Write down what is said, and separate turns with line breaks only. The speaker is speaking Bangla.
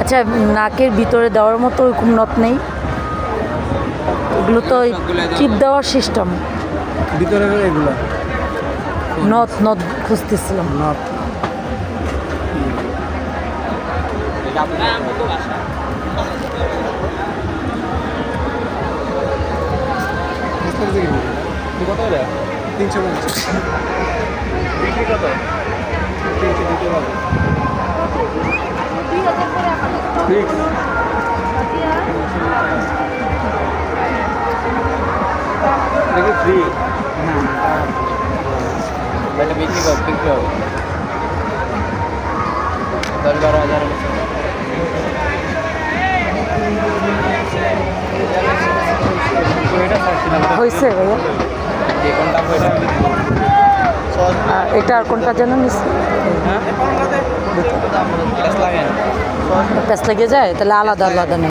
আচ্ছা, নাকের ভিতরে দেওয়ার মতো ওরকম নথ নেই? এগুলো তো টিপ দেওয়ার সিস্টেম।
ভিতরে এগুলো
নথ নথ খুঁজতেছিলাম।
নট কত 350 বিক্রি কত 300 দিতে হবে ফিক্স দেখি ফ্রি এটা বিক্রি হবে 10-12 হাজার
হয়েছে ভাইয়া? এটা আর কোনটা যেন নিচ্ছে? প্যাঁচ লেগে যায়, তাহলে আলাদা আলাদা নেই।